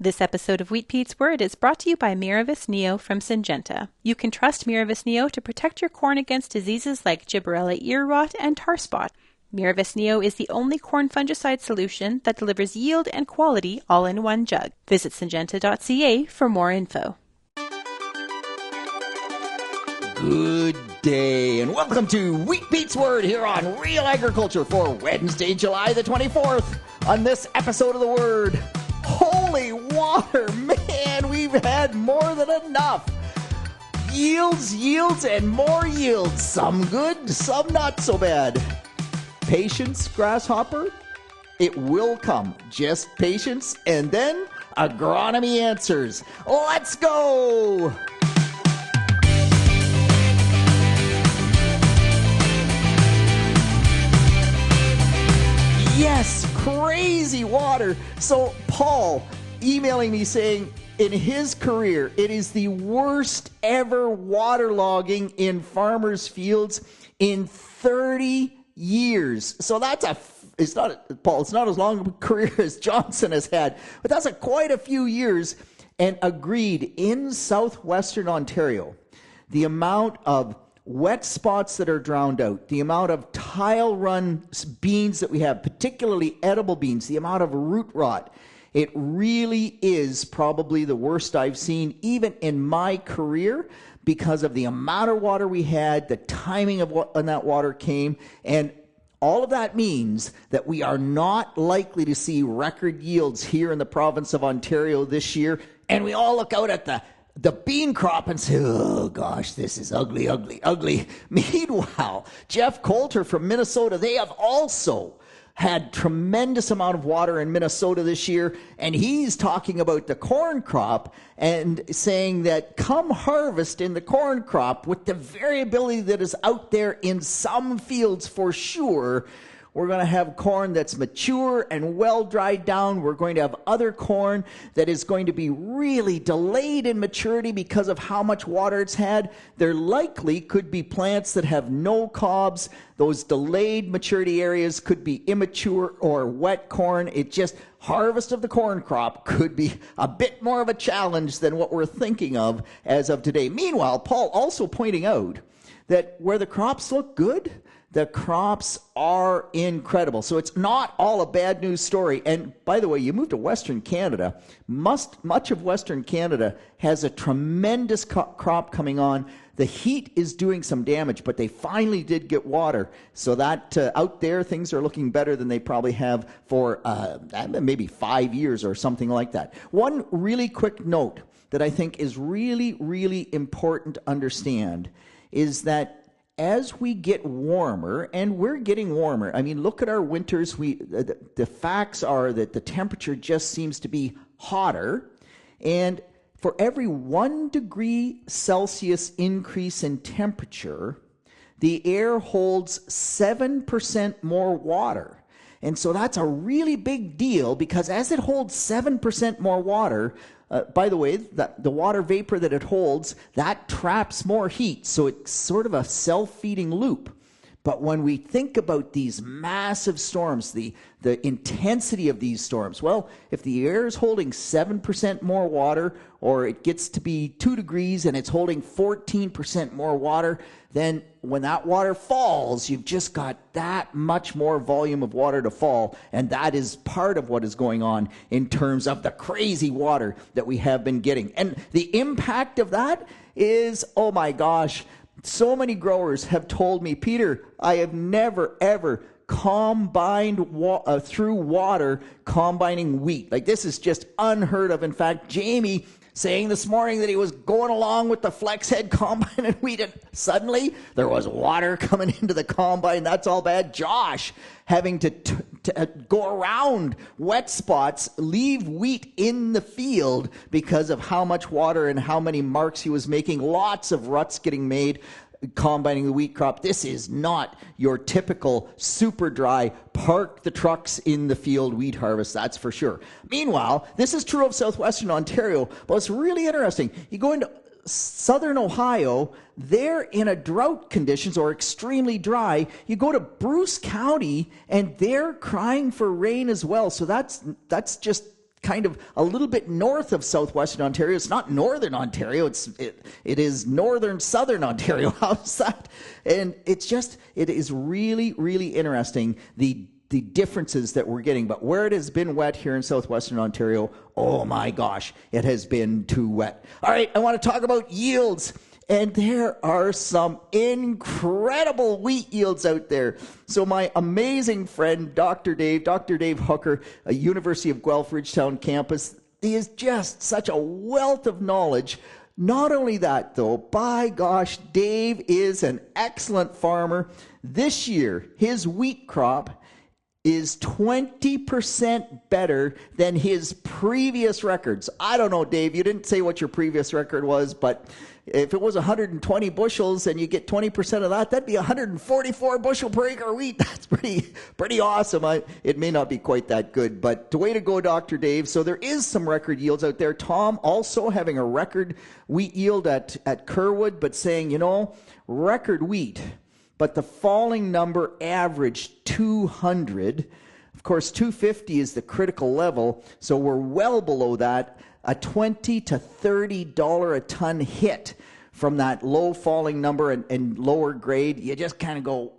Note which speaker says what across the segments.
Speaker 1: This episode of Wheat Pete's Word is brought to you by Miravis Neo from Syngenta. You can trust Miravis Neo to protect your corn against diseases like gibberella ear rot and tar spot. Miravis Neo is the only corn fungicide solution that delivers yield and quality all in one jug. Visit syngenta.ca for more info.
Speaker 2: Good day, and welcome to Wheat Pete's Word here on Real Agriculture for Wednesday, July the 24th. On this episode of the Word, holy water, man, we've had more than enough. Yields, and more yields. Some good, some not so bad. Patience, grasshopper, it will come. Just patience, and then Agronomy answers. Let's go! Yes, crazy water. So Paul emailing me saying in his career, it is the worst ever waterlogging in farmers' fields in 30 years. So it's not, Paul, it's not as long a career as Johnson has had, but that's quite a few years. And agreed, in southwestern Ontario, the amount of wet spots that are drowned out, the amount of tile run beans that we have, particularly edible beans, the amount of root rot, it really is probably the worst I've seen even in my career because of the amount of water we had, the timing of when that water came, and all of that means that we are not likely to see record yields here in the province of Ontario this year, and we all look out at the bean crop and say, oh gosh, this is ugly, ugly, ugly. Meanwhile, Jeff Coulter from Minnesota, they have also had tremendous amount of water in Minnesota this year, and he's talking about the corn crop and saying that come harvest in the corn crop, with the variability that is out there in some fields for sure, we're going to have corn that's mature and well dried down. We're going to have other corn that is going to be really delayed in maturity because of how much water it's had. There likely could be plants that have no cobs. Those delayed maturity areas could be immature or wet corn. It just, harvest of the corn crop could be a bit more of a challenge than what we're thinking of as of today. Meanwhile, Paul also pointing out that where the crops look good, the crops are incredible. So it's not all a bad news story. And by the way, you move to Western Canada, much of Western Canada has a tremendous crop coming on. The heat is doing some damage, but they finally did get water. So that out there, things are looking better than they probably have for maybe 5 years or something like that. One really quick note that I think is really, really important to understand is that as we get warmer, and we're getting warmer, I mean, look at our winters. The facts are that the temperature just seems to be hotter. And for every 1 degree Celsius increase in temperature, the air holds 7% more water. And so that's a really big deal because as it holds 7% more water, by the way, the water vapor that it holds, that traps more heat. So it's sort of a self-feeding loop. But when we think about these massive storms, the intensity of these storms, well, if the air is holding 7% more water, or it gets to be 2 degrees and it's holding 14% more water, then when that water falls, you've just got that much more volume of water to fall. And that is part of what is going on in terms of the crazy water that we have been getting. And the impact of that is, oh my gosh, so many growers have told me, Peter, I have never, ever combined through water combining wheat. Like, this is just unheard of. In fact, Jamie saying this morning that he was going along with the flex head combine and wheat, and suddenly there was water coming into the combine. That's all bad. Josh having to go around wet spots, leave wheat in the field because of how much water and how many marks he was making. Lots of ruts getting made combining the wheat crop. This is not your typical super dry, park the trucks in the field wheat harvest, that's for sure. Meanwhile, this is true of southwestern Ontario, but it's really interesting. You go into southern Ohio, they're in a drought conditions or extremely dry. You go to Bruce County and they're crying for rain as well. So that's just kind of a little bit north of southwestern Ontario. It's not northern Ontario. It is northern southern Ontario. How's that? And it is really, really interesting, the differences that we're getting. But where it has been wet here in southwestern Ontario, oh my gosh, it has been too wet. All right, I want to talk about yields. And there are some incredible wheat yields out there. So my amazing friend, Dr. Dave Hooker, a University of Guelph Ridgetown campus, he is just such a wealth of knowledge. Not only that, though, by gosh, Dave is an excellent farmer. This year, his wheat crop is 20% better than his previous records. I don't know, Dave, you didn't say what your previous record was, but if it was 120 bushels and you get 20% of that, that'd be 144 bushel per acre wheat. That's pretty awesome. It may not be quite that good, but way to go, Dr. Dave. So there is some record yields out there. Tom also having a record wheat yield at Kerwood, but saying, record wheat. But the falling number averaged 200. Of course, 250 is the critical level, so we're well below that. A $20 to $30 a ton hit from that low falling number and lower grade. You just kind of go,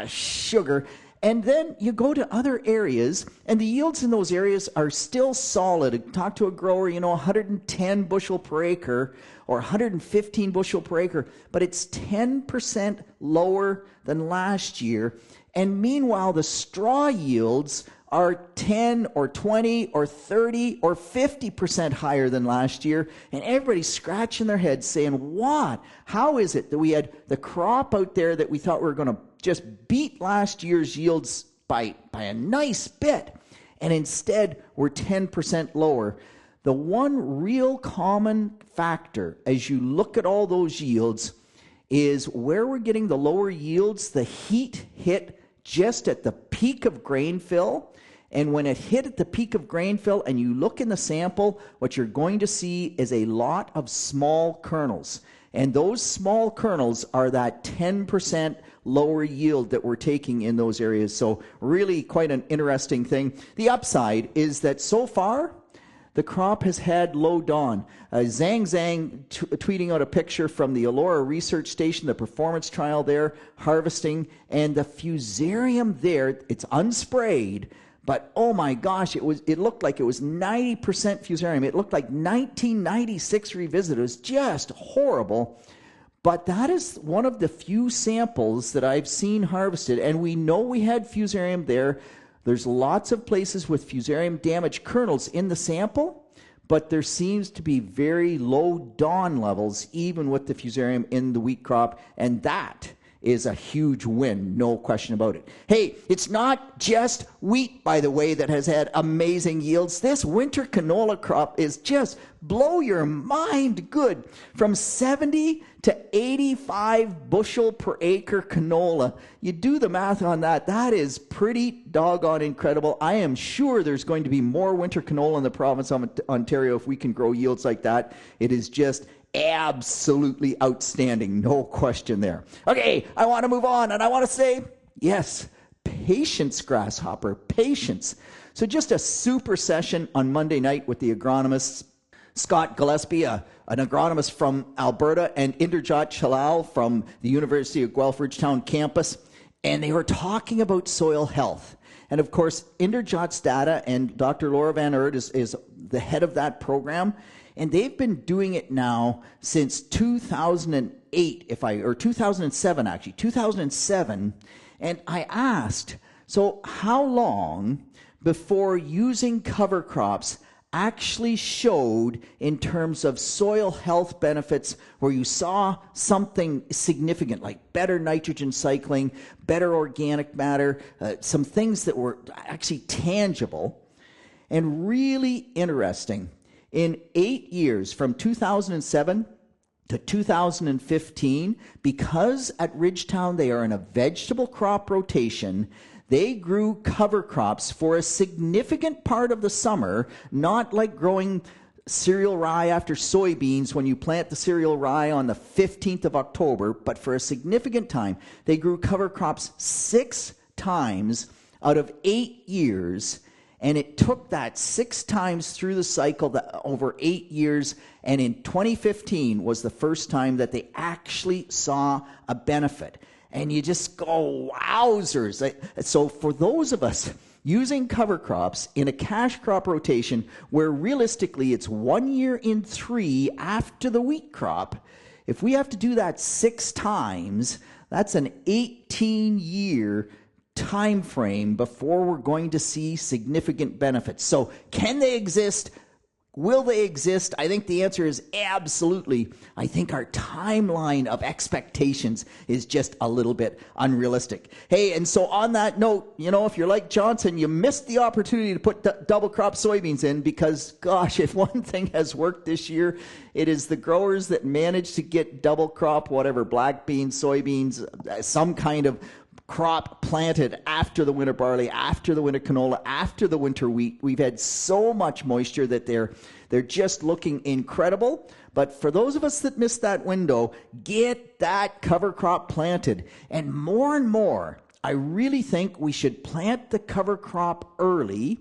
Speaker 2: sugar. And then you go to other areas, and the yields in those areas are still solid. Talk to a grower, 110 bushel per acre or 115 bushel per acre, but it's 10% lower than last year. And meanwhile, the straw yields are 10 or 20 or 30 or 50% higher than last year. And everybody's scratching their heads saying, what? How is it that we had the crop out there that we thought we were going to just beat last year's yields by a nice bit, and instead we're 10% lower? The one real common factor as you look at all those yields is where we're getting the lower yields. The heat hit just at the peak of grain fill. And when it hit at the peak of grain fill and you look in the sample, what you're going to see is a lot of small kernels. And those small kernels are that 10% lower yield that we're taking in those areas. So really quite an interesting thing. The upside is that so far, the crop has had low dawn. Zhang tweeting out a picture from the Elora Research Station, the performance trial there, harvesting, and the fusarium there, it's unsprayed, but oh my gosh, it looked like it was 90% fusarium. It looked like 1996 revisited. It was just horrible. But that is one of the few samples that I've seen harvested, and we know we had fusarium there. There's lots of places with fusarium damaged kernels in the sample, but there seems to be very low dawn levels even with the fusarium in the wheat crop, and that is a huge win, no question about it. Hey, it's not just wheat, by the way, that has had amazing yields. This winter canola crop is just blow your mind good. From 70 to 85 bushel per acre canola. You do the math on that. That is pretty doggone incredible. I am sure there's going to be more winter canola in the province of Ontario if we can grow yields like that. It is just absolutely outstanding, no question there. Okay, I want to move on, and I want to say, yes, patience, grasshopper, patience. So just a super session on Monday night with the agronomists, Scott Gillespie, an agronomist from Alberta, and Inderjot Chalal from the University of Guelph Ridgetown campus, and they were talking about soil health. And of course, Inderjot's data, and Dr. Laura Van Oord is the head of that program, and they've been doing it now since 2008, or 2007 actually, 2007. And I asked, so how long before using cover crops actually showed in terms of soil health benefits where you saw something significant like better nitrogen cycling, better organic matter, some things that were actually tangible and really interesting? In 8 years, from 2007 to 2015, because at Ridgetown they are in a vegetable crop rotation, they grew cover crops for a significant part of the summer, not like growing cereal rye after soybeans when you plant the cereal rye on the 15th of October, but for a significant time. They grew cover crops 6 times out of 8 years, And it took that 6 times through the cycle over 8 years. And in 2015 was the first time that they actually saw a benefit. And you just go, wowzers. So for those of us using cover crops in a cash crop rotation where realistically it's 1 year in 3 after the wheat crop, if we have to do that 6 times, that's an 18-year time frame before we're going to see significant benefits. So can they exist? Will they exist? I think the answer is absolutely. I think our timeline of expectations is just a little bit unrealistic. Hey, and so on that note, if you're like Johnson, you missed the opportunity to put double crop soybeans in because, gosh, if one thing has worked this year, it is the growers that managed to get double crop, whatever, black beans, soybeans, some kind of crop planted after the winter barley, after the winter canola, after the winter wheat. We've had so much moisture that they're just looking incredible. But for those of us that missed that window, get that cover crop planted. And more, I really think we should plant the cover crop early,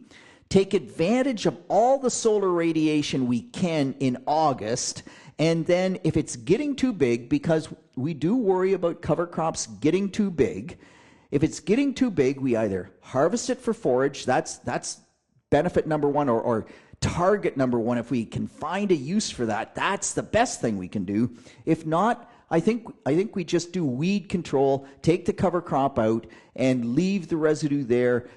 Speaker 2: take advantage of all the solar radiation we can in August, and then if it's getting too big, because we do worry about cover crops getting too big, if it's getting too big, we either harvest it for forage, that's benefit number one, or target number one. If we can find a use for that, that's the best thing we can do. If not, I think we just do weed control, take the cover crop out, and leave the residue there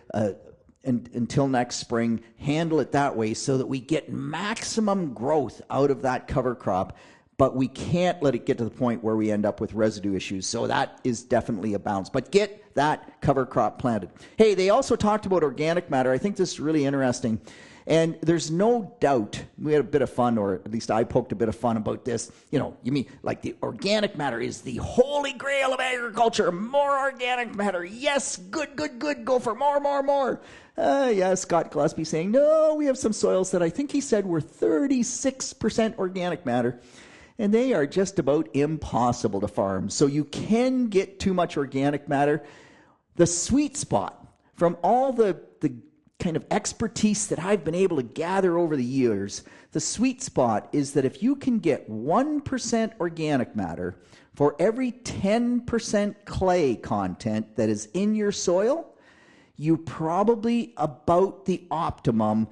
Speaker 2: until next spring, handle it that way so that we get maximum growth out of that cover crop, but we can't let it get to the point where we end up with residue issues. So that is definitely a balance. But get that cover crop planted. Hey, they also talked about organic matter. I think this is really interesting. And there's no doubt, we had a bit of fun, or at least I poked a bit of fun about this. You mean like the organic matter is the holy grail of agriculture. More organic matter. Yes, good. Go for more. Scott Gillespie saying, no, we have some soils that I think he said were 36% organic matter. And they are just about impossible to farm. So you can get too much organic matter. The sweet spot from all the kind of expertise that I've been able to gather over the years, the sweet spot is that if you can get 1% organic matter for every 10% clay content that is in your soil, you probably about the optimum.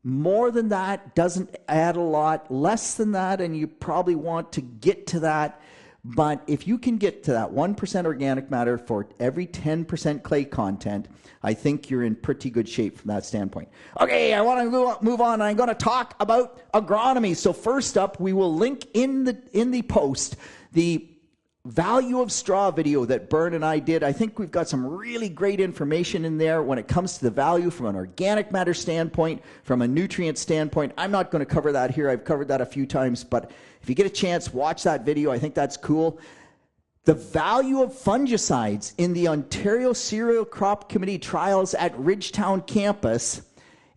Speaker 2: More than that doesn't add a lot. Less than that, and you probably want to get to that. But if you can get to that 1% organic matter for every 10% clay content, I think you're in pretty good shape from that standpoint. Okay, I want to move on. I'm going to talk about agronomy. So first up, we will link in the post the value of straw video that Bern and I did. I think we've got some really great information in there when it comes to the value from an organic matter standpoint, from a nutrient standpoint. I'm not going to cover that here. I've covered that a few times, but if you get a chance, watch that video. I think that's cool. The value of fungicides in the Ontario Cereal Crop Committee trials at Ridgetown campus,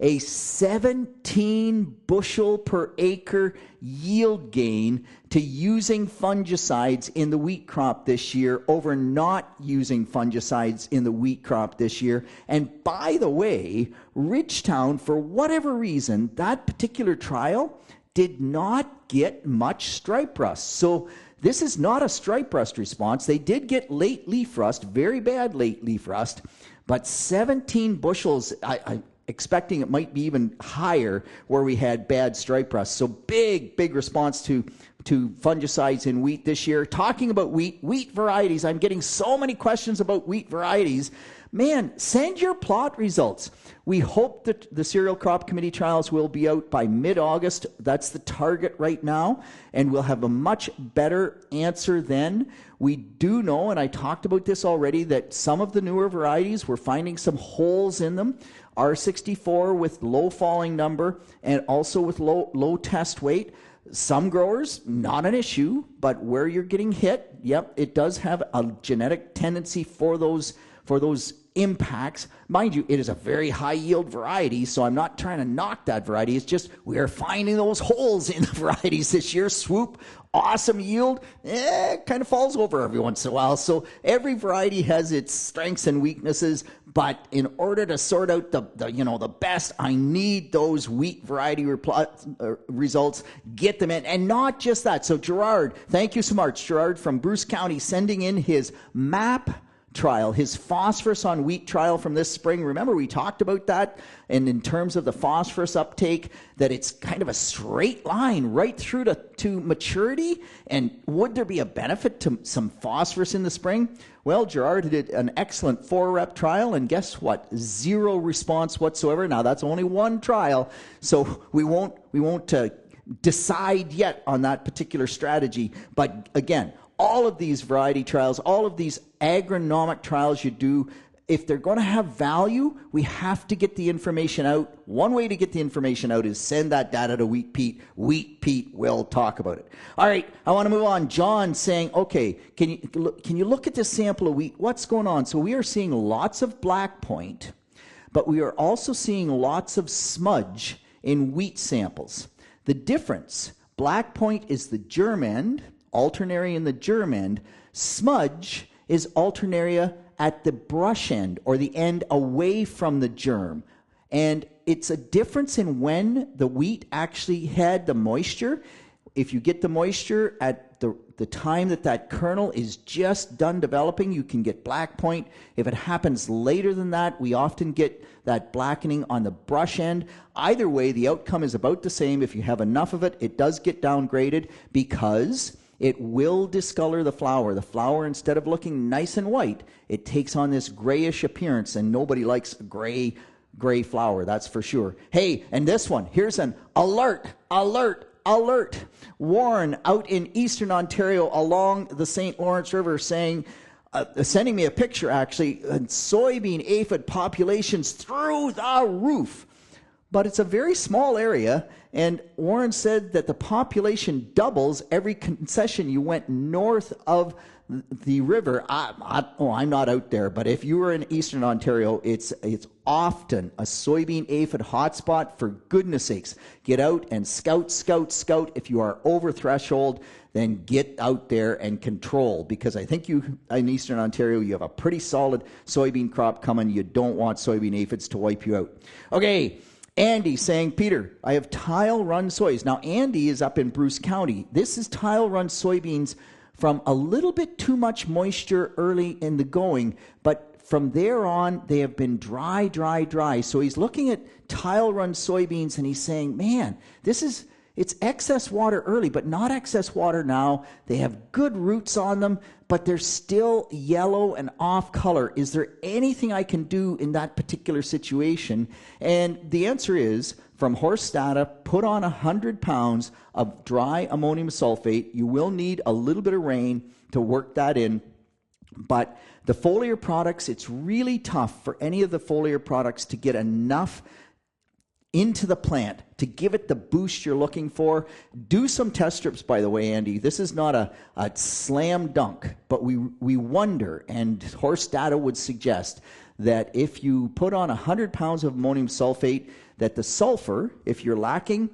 Speaker 2: a 17 bushel per acre yield gain to using fungicides in the wheat crop this year over not using fungicides in the wheat crop this year. And by the way, Ridgetown, for whatever reason, that particular trial did not get much stripe rust. So this is not a stripe rust response. They did get late leaf rust, very bad late leaf rust, but 17 bushels, I'm expecting it might be even higher where we had bad stripe rust. So big response to fungicides in wheat this year. Talking about wheat varieties, I'm getting so many questions about wheat varieties. Man, send your plot results. We hope that the Cereal Crop Committee trials will be out by mid-August. That's the target right now, and we'll have a much better answer then. We do know, and I talked about this already, that some of the newer varieties, we're finding some holes in them. R64 with low falling number and also with low test weight. Some growers, not an issue, but where you're getting hit, yep, it does have a genetic tendency for those for those impacts. Mind you, it is a very high yield variety, so I'm not trying to knock that variety. It's just we are finding those holes in the varieties this year. Swoop, awesome yield, kind of falls over every once in a while. So every variety has its strengths and weaknesses, but in order to sort out the best, I need those wheat variety results, get them in, and not just that. So Gerard, thank you so much. Gerard from Bruce County sending in his MAP trial, his phosphorus on wheat trial from this spring. Remember, we talked about that, and in terms of the phosphorus uptake, that it's kind of a straight line right through to maturity. And would there be a benefit to some phosphorus in the spring? Well, Gerard did an excellent 4-rep trial, and guess what? 0 response whatsoever. Now, that's only one trial, so we won't decide yet on that particular strategy. But again, all of these variety trials, all of these agronomic trials you do, if they're going to have value, we have to get the information out. One way to get the information out is send that data to Wheat Pete. Wheat Pete will talk about it. All right, I want to move on. John saying, okay, can you look at this sample of wheat? What's going on? So we are seeing lots of black point, but we are also seeing lots of smudge in wheat samples. The difference, black point is the germ end, alternaria in the germ end. Smudge is alternaria at the brush end, or the end away from the germ. And it's a difference in when the wheat actually had the moisture. If you get the moisture at the time that kernel is just done developing, you can get black point. If it happens later than that, we often get that blackening on the brush end. Either way, the outcome is about the same. If you have enough of it, it does get downgraded because it will discolor the flower. The flower, instead of looking nice and white, it takes on this grayish appearance, and nobody likes a gray flower, that's for sure. Hey, and this one, here's an alert. Warren out in eastern Ontario along the St. Lawrence River saying, sending me a picture actually, soybean aphid populations through the roof. But it's a very small area, and Warren said that the population doubles every concession you went north of the river. I'm not out there, but if you were in eastern Ontario, it's often a soybean aphid hotspot. For goodness sakes, get out and scout. If you are over threshold, then get out there and control, because I think you, in eastern Ontario, you have a pretty solid soybean crop coming. You don't want soybean aphids to wipe you out. Okay. Andy saying, Peter, I have tile-run soys. Now, Andy is up in Bruce County. This is tile-run soybeans from a little bit too much moisture early in the going, but from there on, they have been dry. So he's looking at tile-run soybeans, and he's saying, man, it's excess water early, but not excess water now. They have good roots on them, but they're still yellow and off color. Is there anything I can do in that particular situation? And the answer is, from horse data, put on 100 pounds of dry ammonium sulfate. You will need a little bit of rain to work that in. But the foliar products, it's really tough for any of the foliar products to get enough into the plant to give it the boost you're looking for. Do some test strips, by the way, Andy. This is not a slam dunk, but we wonder, and horse data would suggest that if you put on 100 pounds of ammonium sulfate, that the sulfur, if you're lacking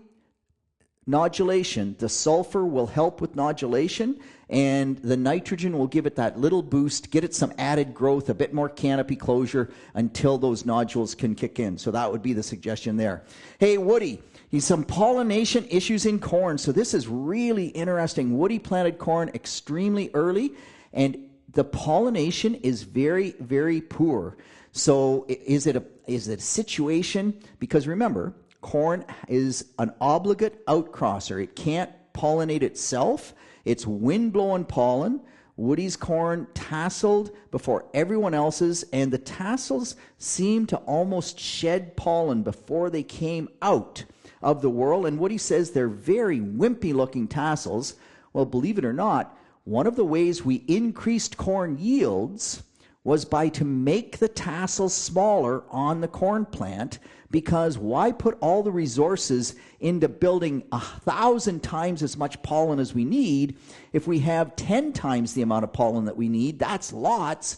Speaker 2: nodulation, the sulfur will help with nodulation, and the nitrogen will give it that little boost, get it some added growth, a bit more canopy closure until those nodules can kick in. So that would be the suggestion there. Hey, Woody, some pollination issues in corn. So this is really interesting. Woody planted corn extremely early, and the pollination is very, very poor. So is it a situation, because remember, corn is an obligate outcrosser. It can't pollinate itself. It's wind-blown pollen. Woody's corn tasseled before everyone else's, and the tassels seem to almost shed pollen before they came out of the whorl. And Woody says they're very wimpy-looking tassels. Well, believe it or not, one of the ways we increased corn yields was to make the tassels smaller on the corn plant, because why put all the resources into building 1,000 times as much pollen as we need if we have 10 times the amount of pollen that we need? That's lots.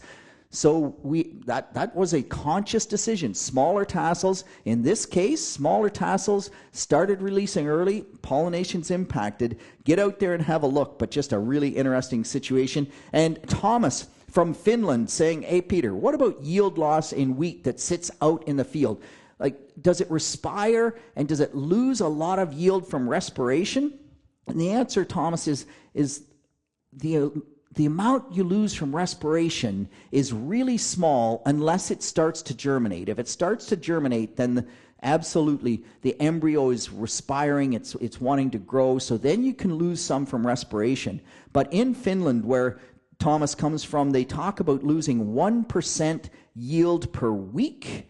Speaker 2: So that was a conscious decision. Smaller tassels, in this case, smaller tassels started releasing early, pollination's impacted. Get out there and have a look, but just a really interesting situation. And Thomas from Finland saying, hey Peter, what about yield loss in wheat that sits out in the field? Like, does it respire and does it lose a lot of yield from respiration? And the answer, Thomas, is the amount you lose from respiration is really small unless it starts to germinate. If it starts to germinate, then absolutely the embryo is respiring, it's wanting to grow, so then you can lose some from respiration. But in Finland, where Thomas comes from, they talk about losing 1% yield per week.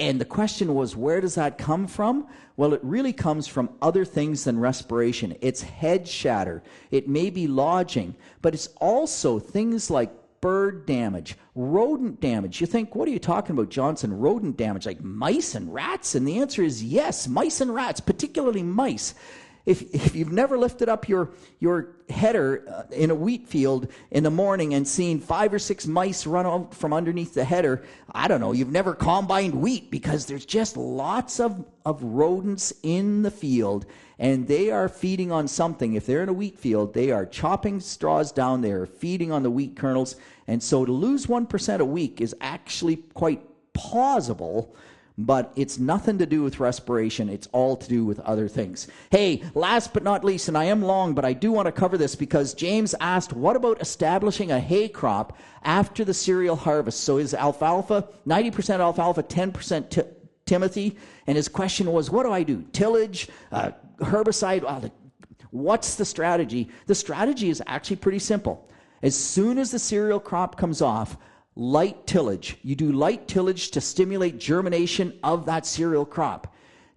Speaker 2: And the question was, where does that come from? Well, it really comes from other things than respiration. It's head shatter. It may be lodging, but it's also things like bird damage, rodent damage. You think, what are you talking about, Johnson? Rodent damage, like mice and rats? And the answer is yes, mice and rats, particularly mice. If you've never lifted up your header in a wheat field in the morning and seen 5 or 6 mice run out from underneath the header, I don't know, you've never combined wheat, because there's just lots of rodents in the field, and they are feeding on something. If they're in a wheat field, they are chopping straws down, they are feeding on the wheat kernels, and so to lose 1% a week is actually quite plausible. But it's nothing to do with respiration. It's all to do with other things. Hey, last but not least, and I am long, but I do want to cover this because James asked, what about establishing a hay crop after the cereal harvest? So is alfalfa, 90% alfalfa, 10% Timothy? And his question was, what do I do? Tillage, herbicide? What's the strategy? The strategy is actually pretty simple. As soon as the cereal crop comes off, light tillage. You do light tillage to stimulate germination of that cereal crop.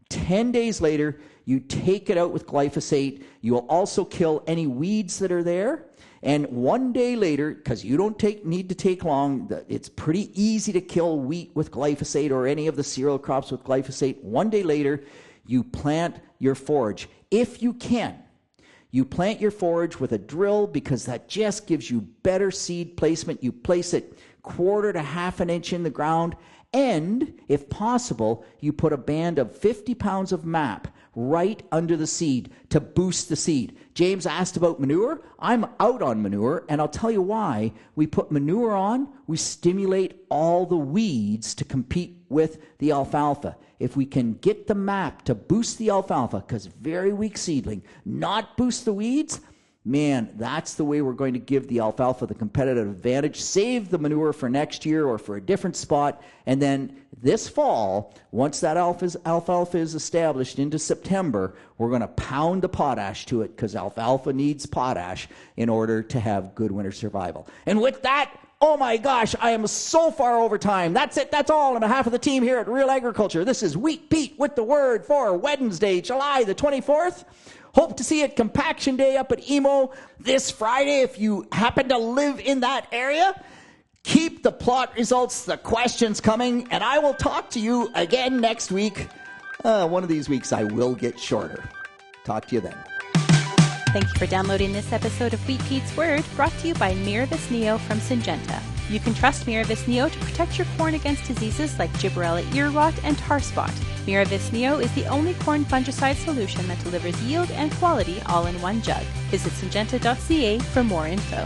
Speaker 2: 10 days later, you take it out with glyphosate. You will also kill any weeds that are there. And 1 day later, because you don't need to take long, it's pretty easy to kill wheat with glyphosate or any of the cereal crops with glyphosate. 1 day later, you plant your forage. If you can, you plant your forage with a drill, because that just gives you better seed placement. You place it 1/4 to 1/2 inch in the ground, and if possible, you put a band of 50 pounds of MAP right under the seed to boost the seed. James asked about manure. I'm out on manure, and I'll tell you why. We put manure on, we stimulate all the weeds to compete with the alfalfa. If we can get the MAP to boost the alfalfa, because very weak seedling, not boost the weeds, man, that's the way we're going to give the alfalfa the competitive advantage. Save the manure for next year or for a different spot. And then this fall, once that alfalfa is established into September, we're going to pound the potash to it, because alfalfa needs potash in order to have good winter survival. And with that, oh my gosh, I am so far over time. That's it. That's all on behalf of the team here at Real Agriculture. This is Wheat Pete with the word for Wednesday, July the 24th. Hope to see you at Compaction Day up at Emo this Friday if you happen to live in that area. Keep the plot results, the questions coming, and I will talk to you again next week. One of these weeks I will get shorter. Talk to you then.
Speaker 1: Thank you for downloading this episode of Wheat Pete's Word, brought to you by Miravis Neo from Syngenta. You can trust Miravis Neo to protect your corn against diseases like gibberella ear rot and tar spot. Miravis Neo is the only corn fungicide solution that delivers yield and quality all in one jug. Visit syngenta.ca for more info.